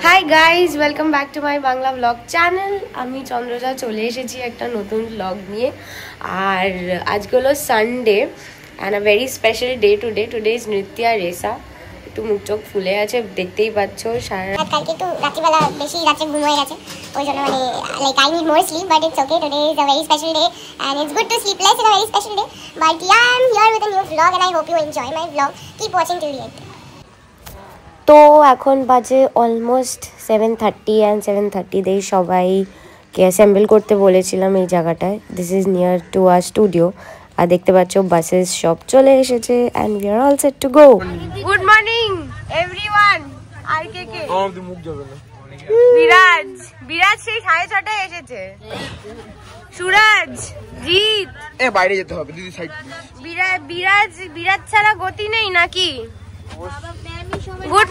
Hi guys, welcome back to my Bangla blog channel. আমি চন্দ্রজা চলে এসেছি একটা নতুন ব্লগ নিয়ে। আর আজকে হলো Sunday and a very special day today is নৃত্যা রেসা। একটু মুখ চোখ ফুলে আছে, দেখতেই পাচ্ছ। কালকে একটু রাত্রিবেলা বেশি রাত্রে ঘুম হয়ে গেছে, ওই জন্য মানে like I need more sleep, but it's okay. Today is a very special day and it's good to sleep less in a very special day. But yeah, I'm here with a new vlog and I hope you enjoy my vlog. Keep watching till the end. তো এখন বাজে almost 7:30 and 7:30তেই সবাইকে assemble করতে বলেছিলাম এই জায়গাটায়। This is near to our studio. আর দেখতে পাচ্ছ বাসেস সব চলে এসেছে and we are all set to go. Good morning everyone. আর কে কে? মুখ যাবে না। বিরাজ সেই 6:30টায় এসেছে। সুরাজ, জিৎ, বাইরে যেতে হবে দিদি, সাইড। বিরাজ ছাড়া গতি নেই নাকি? Good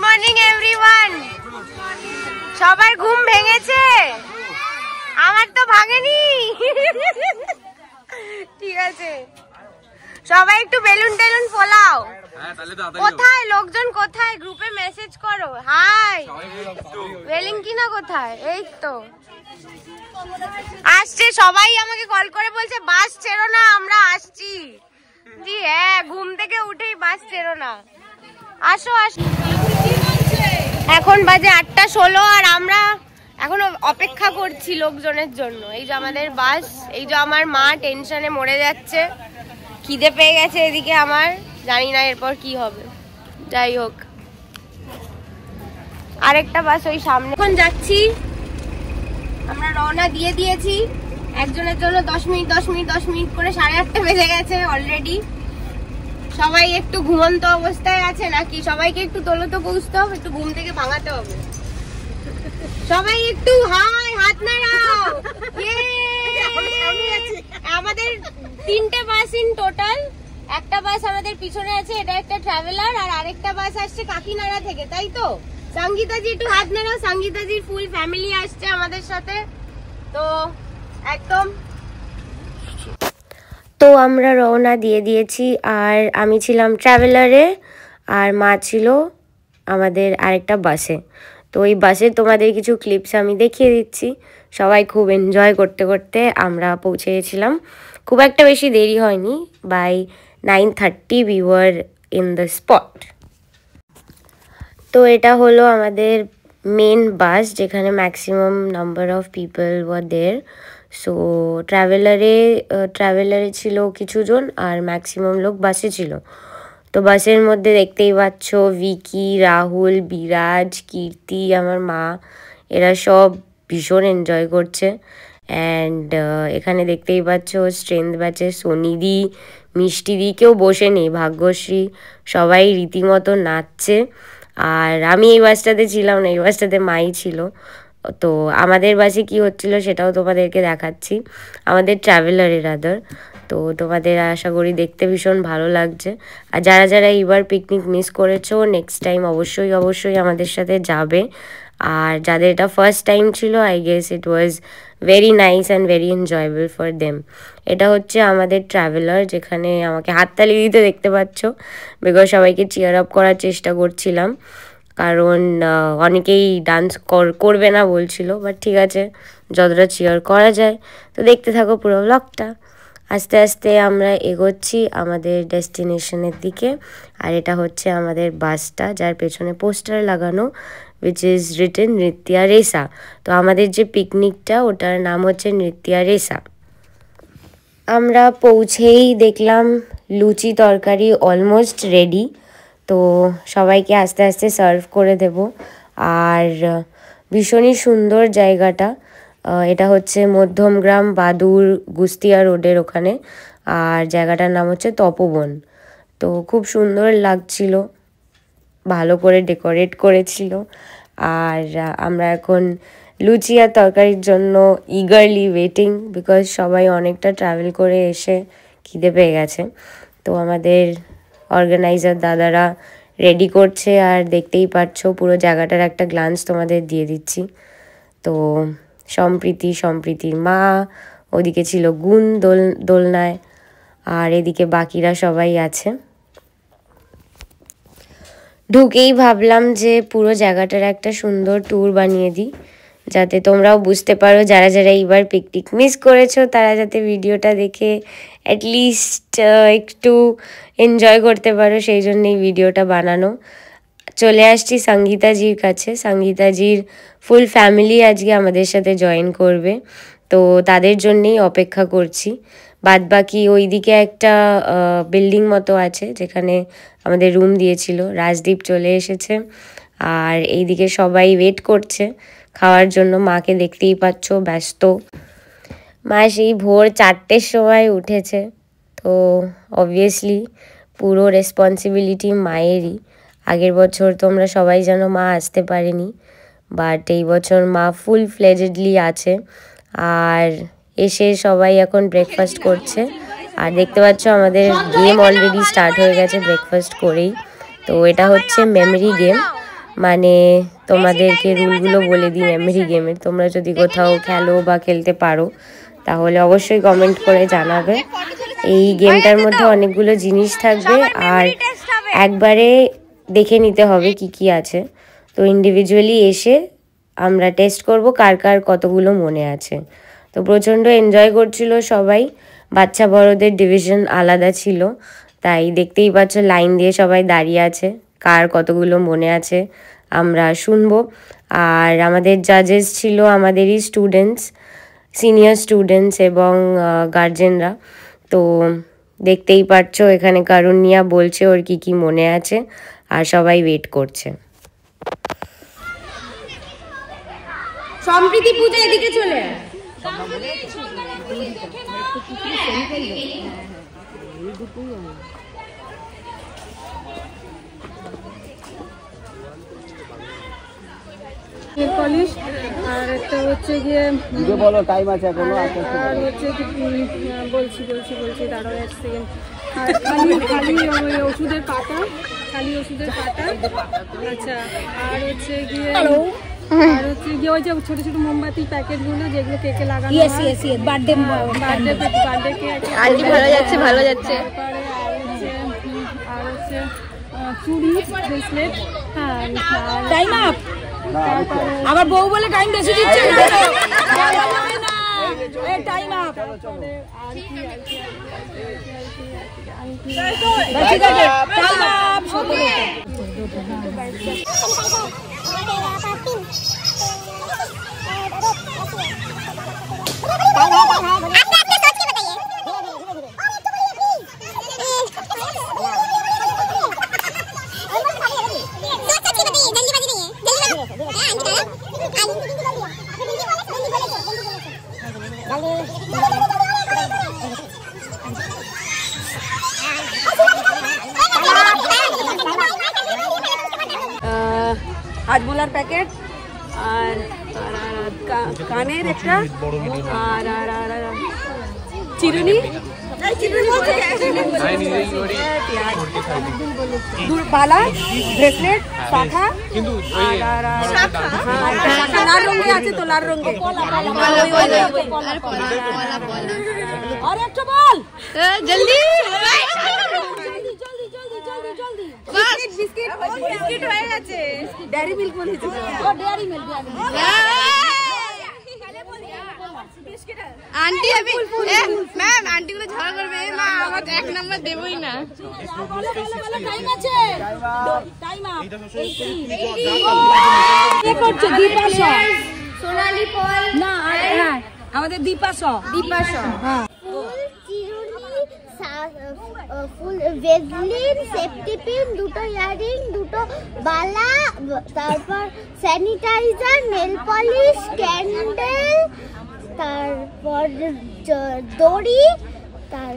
morning everyone. সবার ঘুম ভেঙেছে? আমার তো ভাঙেনি। ঠিক আছে, সবাই একটু বেলুন টেলুন ফোলাও। কোথায় লোকজন, কোথায়? গ্রুপে মেসেজ করো। হাই ওয়েলিংকিনা কোথায়? এই তো আসছে। সবাই আমাকে কল করে বলছে বাস ছেড়ো না, আমরা আসছি। জি হ্যাঁ, ঘুম থেকে উঠেই বাস ছেড়ো না, আসো আসো। এখন বাজে 8:16 আর আমরা এখন অপেক্ষা করছি লোকজনের জন্য। এই যে আমাদের বাস, এই যে আমার মা টেনশনে মরে যাচ্ছে, খিদে পেয়ে গেছে এদিকে আমার, জানি না এরপর কি হবে। যাই হোক, আরেকটা বাস ওই সামনে। এখন যাচ্ছি, আমরা রওনা দিয়ে দিয়েছি। একজনের জন্য 10 মিনিট করে 8:30 বেজে গেছে অলরেডি। সবাই একটু ঘুমন্ত অবস্থায় আছে নাকি? সবাইকে একটু তোলতে পৌঁছতে হবে, একটু ঘুম থেকে ভাঙাতে হবে। সবাই একটু হাই হাত নাড়াও। আমাদের 3টে বাস ইন টোটাল। একটা বাস আমাদের পিছনে আছে, এটা একটা ট্রাভেলার, আর আরেকটা বাস আসছে কাকিনাড়া থেকে, তাই তো? সঙ্গীতাজি একটু হাত নাড়াও। সঙ্গীতাজির ফুল ফ্যামিলি আসছে আমাদের সাথে। তো একদম, তো আমরা রওনা দিয়ে দিয়েছি। আর আমি ছিলাম ট্রাভেলারে আর মা ছিল আমাদের আরেকটা বাসে। তো ওই বাসে তোমাদের কিছু ক্লিপস আমি দেখিয়ে দিচ্ছি। সবাই খুব এনজয় করতে করতে আমরা পৌঁছে গেছিলাম। খুব একটা বেশি দেরি হয়নি, by 9:30 we were in the spot. তো এটা হলো আমাদের মেন বাস, যেখানে maximum number of people were there. So ট্রাভেলারে ছিল কিছুজন আর ম্যাক্সিমাম লোক বাসে ছিল। তো বাসের মধ্যে দেখতেই পাচ্ছ ভিকি, রাহুল, বিরাজ, কীর্তি, আমার মা, এরা সব ভীষণ এনজয় করছে। অ্যান্ড এখানে দেখতেই পাচ্ছ স্ট্রেংথ ব্যাচের সোনিদি, মিষ্টিদি কেউ বসে নেই, ভাগ্যশ্রী, সবাই রীতিমতো নাচছে। আর আমি এই বাসটাতে ছিলাম না, এই বাসটাতে মাই ছিল। তো আমাদের বাসে কি হচ্ছিল সেটাও তোমাদেরকে দেখাচ্ছি, আমাদের ট্রাভেলারের রাদার। তো তোমাদের আশা করি দেখতে ভীষণ ভালো লাগছে। আর যারা যারা এইবার পিকনিক মিস করেছো, নেক্সট টাইম অবশ্যই আমাদের সাথে যাবে। আর যাদের এটা ফার্স্ট টাইম ছিল, I guess it was very nice and very enjoyable for them. এটা হচ্ছে আমাদের ট্রাভেলার, যেখানে আমাকে হাততালি দিতে দেখতে পাচ্ছ, বিকজ সবাইকে চিয়ার আপ করার চেষ্টা করছিলাম। কারণ অনেকেই ডান্স করবে না বলছিল, বাট ঠিক আছে, যতটা চিয়ার করা যায়। তো দেখতে থাকো পুরো ব্লগটা। আস্তে আস্তে আমরা এগোচ্ছি আমাদের ডেস্টিনেশনের দিকে। আর এটা হচ্ছে আমাদের বাসটা, যার পেছনে পোস্টার লাগানো, উইচ ইজ রিটেন নৃত্যা রেসা। তো আমাদের যে পিকনিকটা, ওটার নাম হচ্ছে নৃত্যা রেসা। আমরা পৌঁছেই দেখলাম লুচি তরকারি অলমোস্ট রেডি। তো সবাইকে আস্তে আস্তে সার্ভ করে দেব। আর ভীষণই সুন্দর জায়গাটা। এটা হচ্ছে মধ্যমগ্রাম বাদুর গুস্তিয়া রোডের ওখানে। আর জায়গাটার নাম হচ্ছে তপবন। তো খুব সুন্দর লাগছিল, ভালো করে ডেকোরেট করেছিল। আর আমরা এখন লুচি আর তরকারির জন্য ইগারলি ওয়েটিং, বিকজ সবাই অনেকটা ট্রাভেল করে এসে খিদে পেয়ে গেছে। তো আমাদের অর্গানাইজার দাদারা রেডি করছে। আর দেখতেই পাচ্ছ পুরো জায়গাটার একটা গ্লান্স তোমাদের দিয়ে দিচ্ছি। তো সম্প্রীতির মা, ওদিকে ছিল গুণ দোলনায়, আর এদিকে বাকিরা সবাই আছে। ঢুকেই ভাবলাম যে পুরো জায়গাটার একটা সুন্দর ট্যুর বানিয়ে দিই, যাতে তোমরাও বুঝতে পারো, যারা যারা এইবার পিকনিক মিস করেছো তারা যাতে ভিডিওটা দেখে অ্যাটলিস্ট একটু এনজয় করতে পারো, সেই জন্য এই ভিডিওটা বানানো। চলে আসছি সঙ্গীতাজির কাছে। সঙ্গীতাজির ফুল ফ্যামিলি আজকে আমাদের সাথে জয়েন করবে, তো তাদের জন্যেই অপেক্ষা করছি। বাদবাকি ওইদিকে একটা বিল্ডিং মতো আছে যেখানে আমাদের রুম দিয়েছিল, রাজদীপ চলে এসেছে। আর এইদিকে সবাই ওয়েট করছে খাওয়ার জন্য। মাকে দেখতেই পাচ্ছ ব্যস্ত। মা সেই ভোর 4টের সময় উঠেছে, তো অবভিয়াসলি পুরো রেসপন্সিবিলিটি মায়েরই। আগের বছর তোমরা সবাই জানো মা আসতে পারেনি, বাট এই বছর মা ফুল ফ্লেজেডলি আছে। আর এসে সবাই এখন ব্রেকফাস্ট করছে। আর দেখতে পাচ্ছ আমাদের গেম অলরেডি স্টার্ট হয়ে গেছে ব্রেকফাস্ট করেই। তো এটা হচ্ছে মেমরি গেম, মানে তোমাদেরকে রুলগুলো বলে দিই মেমরি গেমের। তোমরা যদি কোথাও খেলো বা খেলতে পারো তাহলে অবশ্যই কমেন্ট করে জানাবে। এই গেমটার মধ্যে অনেকগুলো জিনিস থাকবে আর একবারে দেখে নিতে হবে কি কি আছে। তো ইন্ডিভিজুয়ালি এসে আমরা টেস্ট করব কার কার কতগুলো মনে আছে। তো প্রচণ্ড এনজয় করছিল সবাই। বাচ্চা বড়দের ডিভিশন আলাদা ছিল, তাই দেখতেই পাচ্ছ লাইন দিয়ে সবাই দাঁড়িয়ে আছে, কার কতগুলো মনে আছে আমরা শুনবো। আর আমাদের জাজেস ছিল আমাদেরই স্টুডেন্টস, সিনিয়র স্টুডেন্টস এবং গার্জেনরা। তো দেখতেই পাচ্ছ এখানে কারুনিয়া বলছে ওর কি কি মনে আছে, আর সবাই ওয়েট করছে। সম্প্রীতি পূজা এদিকে চলে পলিশ। আর একটা হচ্ছে গিয়ে বলো টাইম আছে এখনো। আর হচ্ছে বলছি দাঁড়াও এক সেকেন্ড। আর খালি ওষুধের পাতা, আচ্ছা। আর হচ্ছে গিয়ে ওই যে ছোট ছোট মোমবাতি প্যাকেটগুলো যেগুলো কেকে লাগানো হয়, বার্থডে কেক। আন্টি ভালো যাচ্ছে। আর হচ্ছে চুড়ি, ব্রেসলেট। হ্যাঁ, টাইম আপ। আবার বউ বলে টাইম বেশি দিচ্ছে না, টাইম আপ। হাজমোলার প্যাকেট, আর কানের একটা, আর চিরুনি, বালা, ব্রেসলেট, শাখা, লাল রঙে আছে তো, লাল রঙে। আর একটা বল জলদি, বিস্কিট হয়ে গেছে। ডেয়ারি মিল্ক বলেছে, ও Dairy Milk. Aunty ma'am aunty গুলো ঝগড়া করবে, মা আমার 1 নাম্বার দেবই না। টাইম আছে, টাইম আপ। কে করছে? দীপাশা, সোনালি পল না, হ্যাঁ আমাদের দীপাশা। হ্যাঁ, ফুল ভেজলিন, সেফটি পিন, দুটো ইয়ারিং, দুটো বালা, তারপর স্যানিটাইজার, নেল পলিশ, ক্যান্ডেল, তারপর দড়ি, তার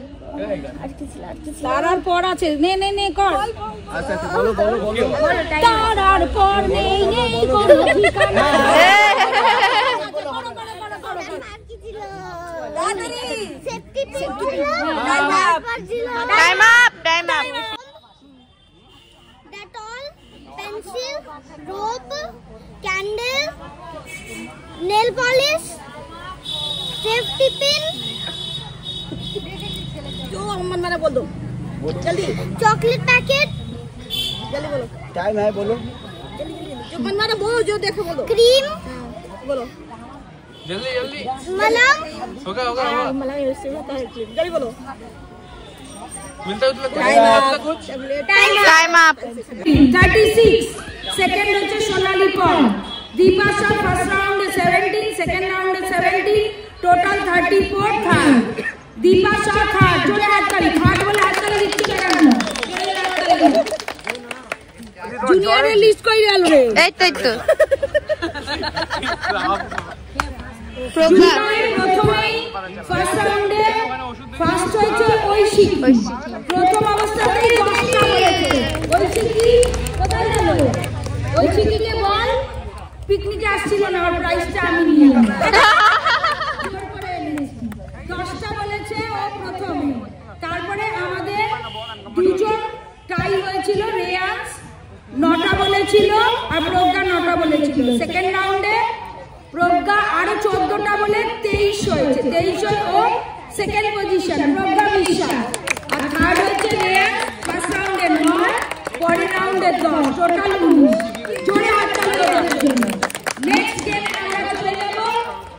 পর আছে নে কর। আচ্ছা বলো তার পর নেই কোনো ঠিকানা। Dettol, pencil, rope, candle, nail polish, safety pin, जो अम्मा मैंने बोल दो जल्दी, चॉकलेट पैकेट, जल्दी बोलो। टाइम है बोलो जो बनवा रहे बोलो जो देखो बोलो क्रीम बोलो जल्दी जल्दी मलम होगा मला ऐसे होता है जल्दी बोलो मिलता है कुछ टाइम अप 36 सेकंड হচ্ছে সোনালী পল দীপাশা ফার্স্ট রাউন্ডে 17 সেকেন্ড রাউন্ডে 17 টোটাল 34 থার্ড দীপাশা থার্ড জোরে হাততালি থার্ড বলে হাততালি দিচ্ছি কেন জুনিয়রের লিস্ট কই গেল রে এই তো প্রথমেই ফার্স্ট রাউন্ডে ফার্স্ট হয়েছে ঐশী প্রথম অবস্থাতেই 10টা হয়েছে ঐশী কি কোথায় গেল ঐশী কি বল পিকনিকে আসছিল না আর প্রাইসটা আমি নিয়ে এলাম 10টা বলেছে ও প্রথমে তারপরে আমাদের দুজন টাই হয়েছিল রেয়ান্স 9টা বলেছিল আর প্রজ্ঞা 9টা বলেছিল সেকেন্ড রাউন্ডে প্রজ্ঞা আরো 14টা বলে 23 হয়েছে 23 ও সেকেন্ড পজিশন প্রজ্ঞা বিশ্বাস আর থার্ড হচ্ছে রেয়ান্স ফার্স্ট রাউন্ডে 9 পরের রাউন্ডে 10 টোটাল 19 জোরে হাততালি দেওয়ার জন্য নেক্সট গেম আমরা চলে যাব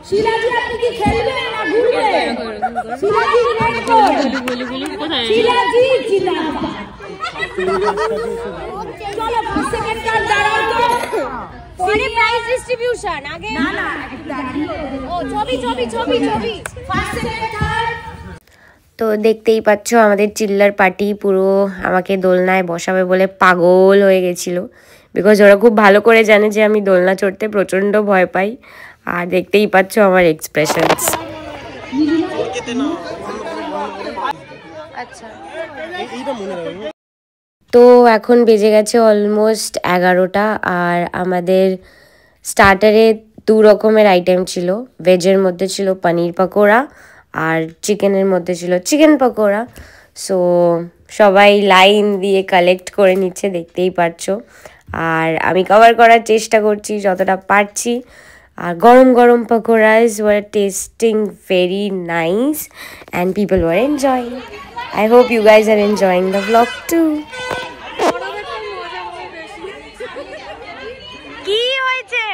শিলাজি আপনি কি খেলবেন না ঘুরবেন শিলাজি শিলাজি জিন্দাবাদ চলো 5 সেকেন্ড কার দাঁড়াও তো পরে প্রাইজ ডিস্ট্রিবিউশন আগে না ও ছবি ফার্স্ট সেকেন্ড থার্ড তো দেখতেই পাচ্ছ আমাদের চিল্লার পার্টি পুরো আমাকে দোলনায় বসাবে বলে পাগল হয়ে গেছিল বিকজ ওরা খুব ভালো করে জানে যে আমি দোলনা চড়তে প্রচণ্ড ভয় পাই আর দেখতেই পাচ্ছ আমার এক্সপ্রেশনস আচ্ছা তো এখন বেজে গেছে অলমোস্ট 11টা আর আমাদের স্টার্টারে 2 রকমের আইটেম ছিল ভেজের মধ্যে ছিল পনির পকোড়া আর চিকেনের মধ্যে ছিল চিকেন পকোড়া সো সবাই লাইন দিয়ে কালেক্ট করে নিচ্ছে দেখতেই পাচ্ছো আর আমি কভার করার চেষ্টা করছি যতটা পারছি আর গরম গরম pakoras were tasting very nice and people were enjoying I hope you guys are enjoying the vlog too. কি হয়েছে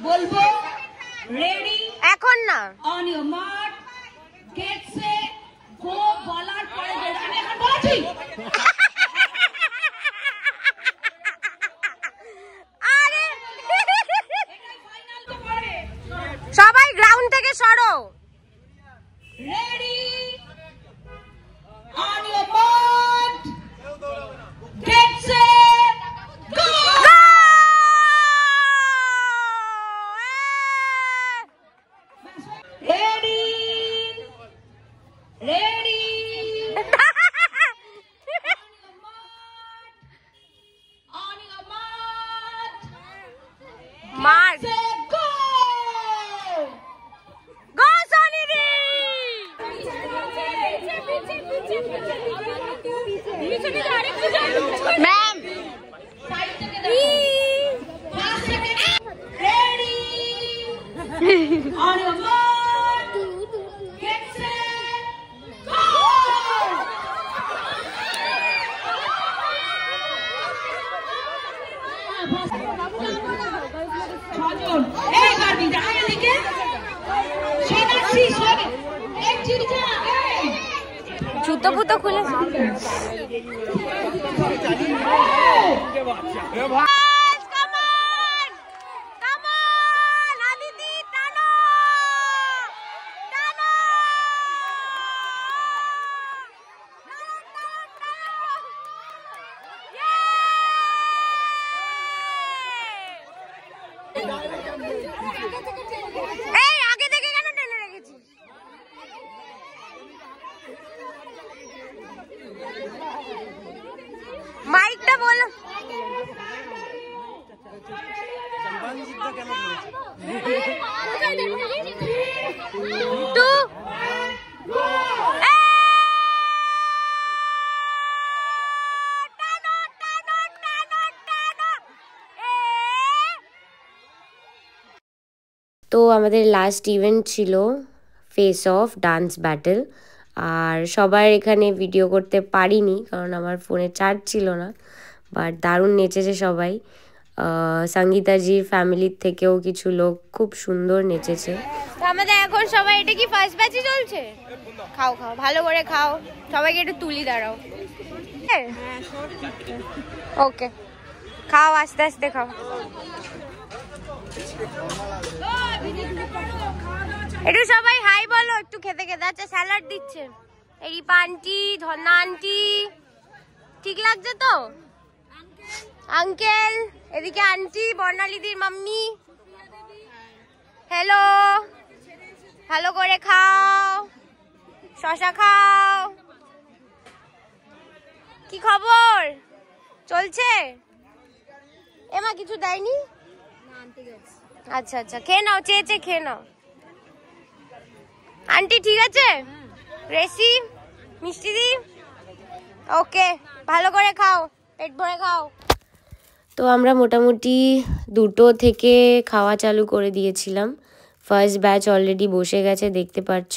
বলবো রেডি এখন না on your mark get set go বলার পরে আমি এখন বলছি আরে সবাই গ্রাউন্ড থেকে সরো ready on your mark get set go Ready? On your mark. Mark. Set, go! Go Sonidi! Ma'am. Ready? On your mark. Get set, go! Hey, Garbi, जाए लेके? सोनाक्षी, एक चिड़ जा, জুতো ফুতো খুলে এই আগে থেকে কেন টেনে রেখেছিস মাইকটা বলো টু তো আমাদের লাস্ট ইভেন্ট ছিল ফেস অফ ডান্স ব্যাটেল, আর সবার এখানে ভিডিও করতে পারিনি কারণ আমার ফোনে চার্জ ছিল না, বাট দারুণ নেচেছে সবাই। সঙ্গীতাজির ফ্যামিলির থেকেও কিছু লোক খুব সুন্দর নেচেছে। আমাদের এখন সবাই, এটা কি ফার্স্ট ব্যাচে চলছে? খাও খাও, ভালো করে খাও, সবাইকে একটু তুলি দাঁড়াও। ওকে, খাও আস্তে আস্তে খাও। একটু সবাই হাই বলো, একটু খেতে খেতে। আচ্ছা স্যালাড দিচ্ছে রিপা আন্টি, ধন্না আন্টি, ঠিক লাগছে তো? আঙ্কেল এদিকে, আন্টি বর্ণালীদির মাম্মি, হ্যালো, ভালো করে খাও, শশা খাও। কি খবর, চলছে? এমা কিছু দেয়নি? আচ্ছা আচ্ছা, খেয়ে নাও, চেয়ে খেয়ে নাও। আন্টি ঠিক আছে? রেসি মিষ্টি দি? ওকে, ভালো করে খাও, পেট ভরে খাও। তো আমরা মোটামুটি 2টো থেকে খাওয়া চালু করে দিয়েছিলাম। ফার্স্ট ব্যাচ অলরেডি বসে গেছে, দেখতে পাচ্ছ।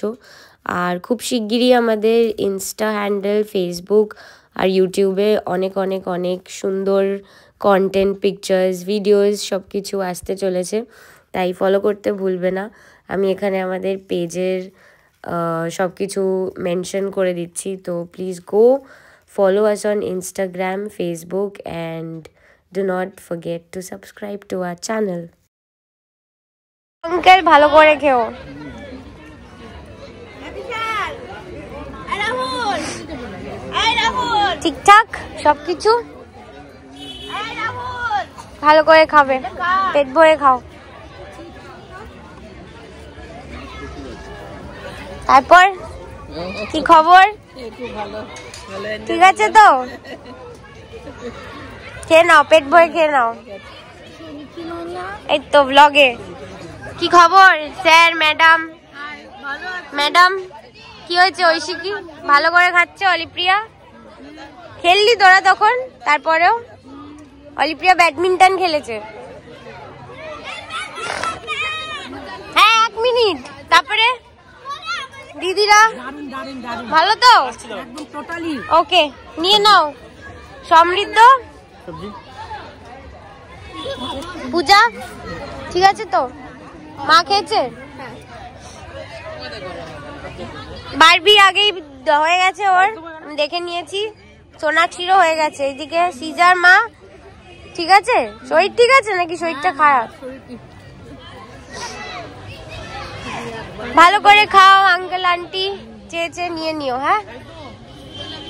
আর খুব শিগগিরই আমাদের ইনস্টা হ্যান্ডেল, ফেসবুক আর ইউটিউবে অনেক অনেক অনেক সুন্দর কন্টেন্ট, পিকচার্স, ভিডিওস সব কিছু আসতে চলেছে, তাই ফলো করতে ভুলবে না। আমি এখানে আমাদের পেজের সব কিছু মেনশন করে দিচ্ছি, তো please go follow us on Instagram, Facebook, and do not forget to subscribe to our channel. Uncle ভালো করে খেও। ঠিকঠাক সবকিছু ভালো করে খাবে, পেট ভরে খাও। তারপর কি খবর? ঠিক আছে তো? খেয়ে নাও, পেট ভরে খেয়ে নাও। এই তো ব্লগে কি খবর স্যার, ম্যাডাম? ম্যাডাম কি হয়েছে? ঐশিকি ভালো করে খাচ্ছে? অলিপ্রিয়া খেললি তোরা তখন? তারপরেও অলিপ্রিয়া ব্যাডমিন্টন খেলেছে। হ্যাঁ 1 মিনিট। তারপরে দিদিরা ভালো তো? ওকে, নিয়ে নাও। সমৃদ্ধ, পূজা ঠিক আছে তো? মা খেয়েছে? বারবি আগেই হয়ে গেছে ওর, আমি দেখে নিয়েছি। সোনাক্ষীরও হয়ে গেছে। এইদিকে সিজার মা ঠিক আছে? শরীর ঠিক আছে নাকি শরীরটা খারাপ? ভালো করে খাও আঙ্কেল আন্টি, চেয়ে নিয়ে নিও। হ্যাঁ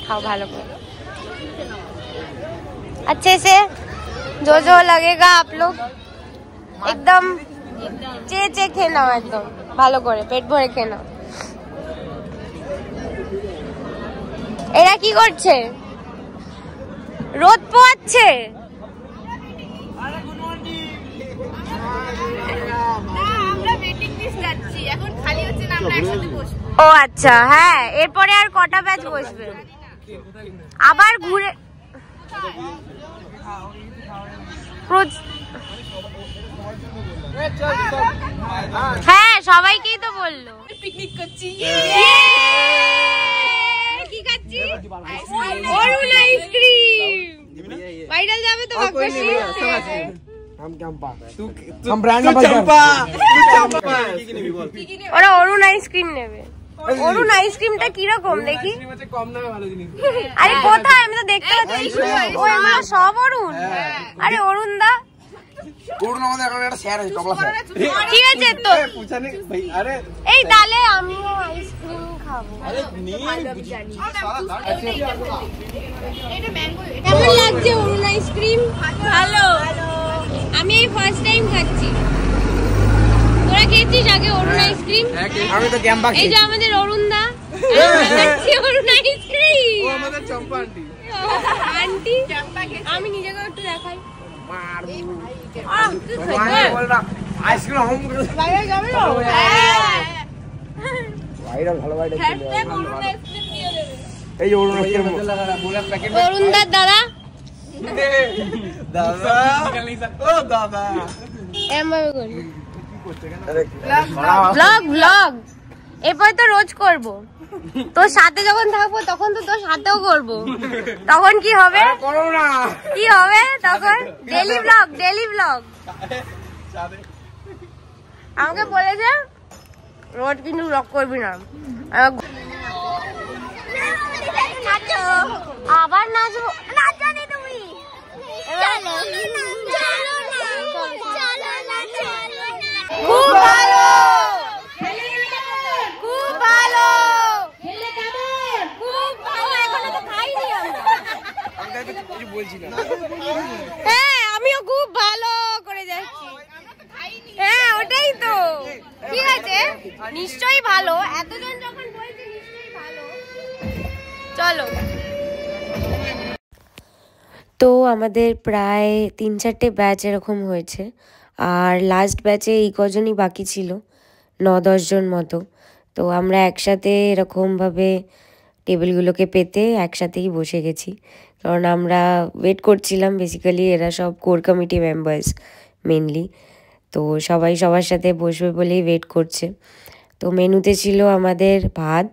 খাও ভালো করে, अच्छे से जो जो लगेगा आप लोग एकदम চেয়ে খেয়ে নাও, একদম ভালো করে পেট ভরে খেয়ে নাও। এরা কি করছে? রোদ পোয়াচ্ছে। ও আচ্ছা, হ্যাঁ এরপরে আর কটা ব্যাচ বসবে? আবার ঘুরে হ্যাঁ সবাইকেই তো বললো পিকনিক করছি। কি খাচ্ছি? অরুণ আইসক্রিম। ভাইরাল যাবে তো বাক্যশ্রী। ওরা অরুণ আইসক্রিম নেবে। অরুণ আইসক্রিমটা কিরকম দেখি? আরে কোথায়? আমি তো দেখতে পাচ্ছি। ও এগুলো সব অরুণ? আরে অরুণ দা ঠিক আছে তো, এই তাহলে আমিও আইসক্রিম খাবো। কেমন লাগছে অরুণ আইসক্রিম? ভালো। আমি এই ফার্স্ট টাইম খাচ্ছি। তোরা খেয়েছিস আগে অরুণ আইসক্রিম? আমি তো গ্যাম্বা এই যে আমাদের অরুণ দা খাচ্ছি অরুণ আইসক্রিম। ও আমাদের চম্পা আন্টি। আন্টি আমি নিজেকে একটু দেখাই। আইসক্রিম হোম বাইরে যাবে না? ভাইরাল ভালো ভাইরাল এই অরুণ আইসক্রিম প্যাকেট অরুণ দা দাদা দাদা ও দাদা এমভাবে করি। ব্লগ ব্লগ এরপর তো রোজ করব, তোর সাথে যখন থাকবো তখন তো তোর সাথেও করব, তখন কি হবে কি হবে তখন? Daily blog daily blog. আমাকে বলেছে রোজ কিন্তু ব্লগ করবি না। আবার নাচবো? নাচনি তুমি? খুব ভালো খুব ভালো খুব ভালো। এখনো তো খাইনি আমরা। হ্যাঁ আমিও খুব ভালো করে যাচ্ছি। হ্যাঁ ওটাই তো, ঠিক আছে নিশ্চয়ই ভালো, এতজন যখন বলছে নিশ্চয়ই ভালো। চলো। তো আমাদের প্রায় 3-4টে ব্যাচ এরকম হয়েছে, আর লাস্ট ব্যাচে এই কজনই বাকি ছিল, 9-10 জন মতো। তো আমরা একসাথে এরকমভাবে টেবিলগুলোকে পেতে একসাথেই বসে গেছি, কারণ আমরা ওয়েট করছিলাম। বেসিক্যালি এরা সব কোর কমিটি মেম্বার্স মেনলি, তো সবাই সবার সাথে বসবে বলেই ওয়েট করছে। তো মেনুতে ছিল আমাদের ভাত,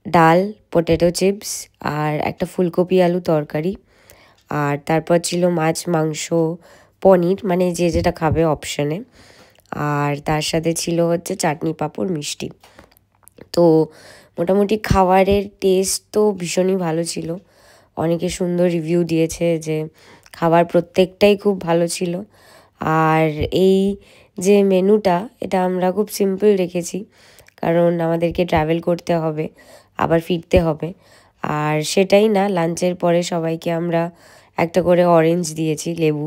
ডাল, পটেটো চিপস আর একটা ফুলকপি আলু তরকারি, আর তারপর ছিল মাছ, মাংস, পনির, মানে যে যেটা খাবে অপশানে, আর তার সাথে ছিল হচ্ছে চাটনি, পাঁপড়, মিষ্টি। তো মোটামুটি খাবারের টেস্ট তো ভীষণই ভালো ছিল, অনেকে সুন্দর রিভিউ দিয়েছে যে খাবার প্রত্যেকটাই খুব ভালো ছিল। আর এই যে মেনুটা, এটা আমরা খুব সিম্পল রেখেছি, কারণ আমাদেরকে ট্রাভেল করতে হবে, আবার ফিরতে হবে। আর সেটাই না, লাঞ্চের পরে সবাইকে আমরা একটা করে অরেঞ্জ দিয়েছি, লেবু।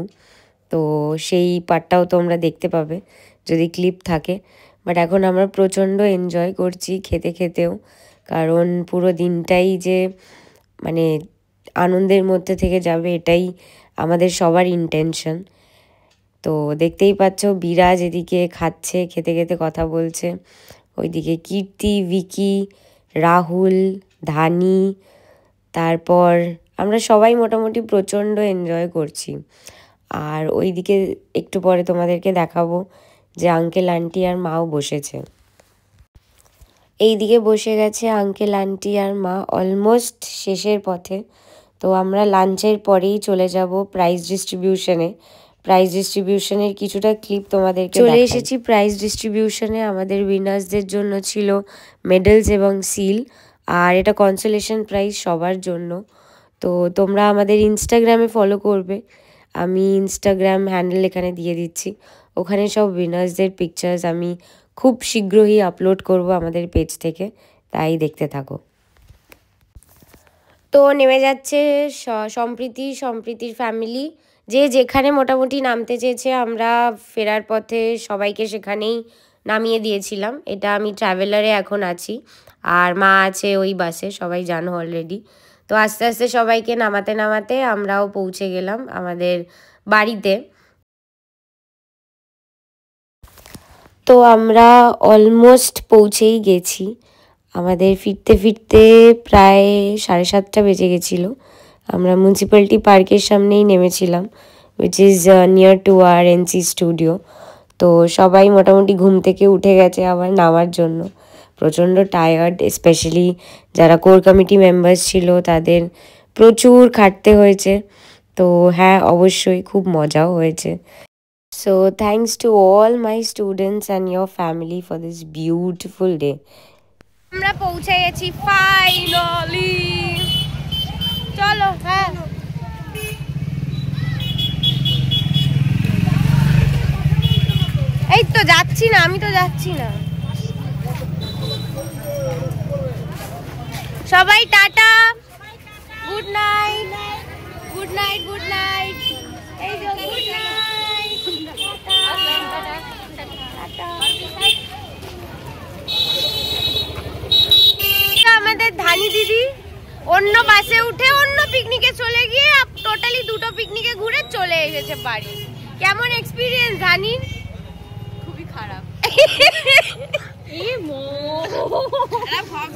তো সেই পার্টটাও তোমরা দেখতে পাবে যদি ক্লিপ থাকে। বাট এখন আমরা প্রচণ্ড এনজয় করছি খেতে খেতেও, কারণ পুরো দিনটাই যে মানে আনন্দের মধ্যে থেকে যাবে এটাই আমাদের সবার ইন্টেনশন। তো দেখতেই পাচ্ছ বিরাজ এদিকে খাচ্ছে, খেতে খেতে কথা বলছে, ওইদিকে কীর্তি, ভিকি, রাহুল, ধানি, তারপর আমরা সবাই মোটামুটি প্রচণ্ড এনজয় করছি। আর ওইদিকে একটু পরে তোমাদেরকে দেখাবো যে আঙ্কেল আন্টি আর মাও বসেছে। এইদিকে বসে গেছে আঙ্কেল আন্টি আর মা, অলমোস্ট শেষের পথে। তো আমরা লাঞ্চের পরেই চলে যাব প্রাইজ ডিস্ট্রিবিউশনে। প্রাইজ ডিস্ট্রিবিউশনের কিছুটা ক্লিপ তোমাদেরকে চলে এসেছি। প্রাইজ ডিস্ট্রিবিউশনে আমাদের উইনার্সদের জন্য ছিল মেডেলস এবং সিল, আর এটা কনসোলেশন প্রাইজ সবার জন্য। তো তোমরা আমাদের ইনস্টাগ্রামে ফলো করবে, আমি ইনস্টাগ্রাম হ্যান্ডেল এখানে দিয়ে দিচ্ছি, ওখানে সব উইনার্সদের পিকচার্স আমি খুব শীঘ্রই আপলোড করব আমাদের পেজ থেকে, তাই দেখতে থাকো। তো নেমে যাচ্ছে সম্প্রীতির ফ্যামিলি, যে যেখানে মোটামুটি নামতে চেয়েছে আমরা ফেরার পথে সবাইকে সেখানেই নামিয়ে দিয়েছিলাম। এটা আমি ট্রাভেলারে এখন আছি, আর মা আছে ওই বাসে, সবাই জানো অলরেডি। তো আস্তে আস্তে সবাইকে নামাতে নামাতে আমরাও পৌঁছে গেলাম আমাদের বাড়িতে। তো আমরা অলমোস্ট পৌঁছেই গেছি, আমাদের ফিরতে ফিরতে প্রায় 7:30 বেজে গেছিলো। আমরা মিউনিসিপ্যালিটি পার্কের সামনেই নেমেছিলাম, which is near to R NC studio. তো সবাই মোটামুটি ঘুম থেকে উঠে গেছে আবার নামার জন্য, প্রচণ্ড টায়ার্ড, স্পেশালি যারা কোর কমিটি মেম্বার্স ছিল তাদের প্রচুর খাটতে হয়েছে। তো হ্যাঁ, অবশ্যই খুব মজাও হয়েছে। So thanks to all my students and your family for this beautiful day. আমরা পৌঁছে গেছি ফাইনালি। চলো। হ্যাঁ এই তো যাচ্ছি না, আমি তো যাচ্ছি না। সবাই tata, good night, good night, good night, এই যে গুড নাইট, আমাদের ধানি দিদি অন্য বাসে উঠে অন্য পিকনিকে চলে গিয়ে টোটালি দুটো পিকনিকে ঘুরে চলে এসেছে বাড়ি। কেমন এক্সপিরিয়েন্স ধানি? খুবই খারাপ।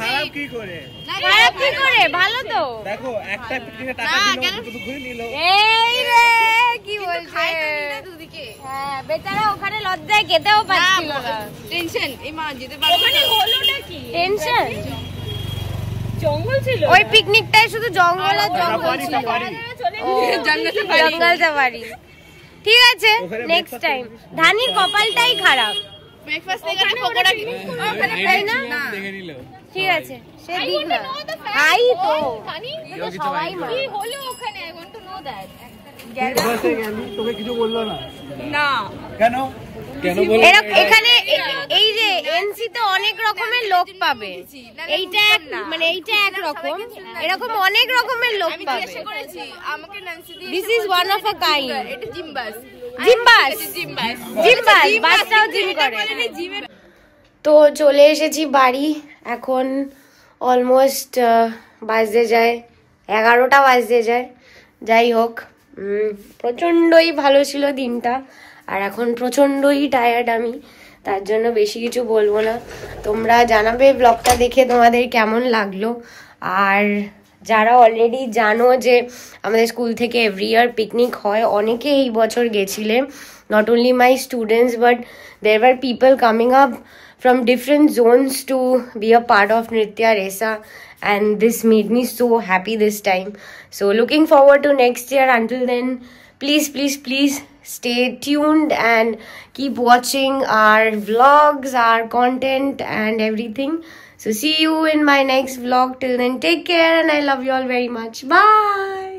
খারাপ কি করে? ভালো তো দেখো একটা পিকনিকে টাকা দিল শুধু ঘুরে নিল। এই রে কি বলছে হ্যাঁ বেচারা ওখানে লজ্জায় খেতেও পাচ্ছিল না টেনশন এই মা যেতে পারবে ওখানে হলোটা কি টেনশন জঙ্গল ছিল ওই পিকনিকটাই শুধু জঙ্গল আর জঙ্গল ছিল জঙ্গল সাফারি ঠিক আছে নেক্সট টাইম ধানির কপালটাই খারাপ ব্রেকফাস্ট থেকে পকোড়া তাই না দেখে নিল। ঠিক আছে সে দিক না হাই তো সবাই মা কি হলো ওখানে I want to know that বসে গেলি তোকে কিছু বললো না? না কেন কেন বললো? এখানে এই যে এনসি তে অনেক রকমের লোক পাবে এইটা মানে এইটা এক রকম এরকম অনেক রকমের লোক পাবে করেছি আমাকে নান্সি দিয়ে this is one of a kind এটা জিমবাস জিম্বাস বাচ্চাও জিম করে তো চলে এসেছি বাড়ি এখন অলমোস্ট বাজতে যায় 11টা বাজতে যায় যাই হোক প্রচণ্ডই ভালো ছিল দিনটা আর এখন প্রচণ্ডই টায়ার্ড আমি তার জন্য বেশি কিছু বলবো না তোমরা জানাবে ব্লগটা দেখে তোমাদের কেমন লাগলো আর যারা অলরেডি জানো যে আমাদের স্কুল থেকে এভরি ইয়ার পিকনিক হয় অনেকে এই বছর গেছিলে not only my students but there were people coming up from different zones to be a part of Nritya Resa and this made me so happy this time so looking forward to next year until then please stay tuned and keep watching our vlogs our content and everything so see you in my next vlog till then take care and I love you all very much bye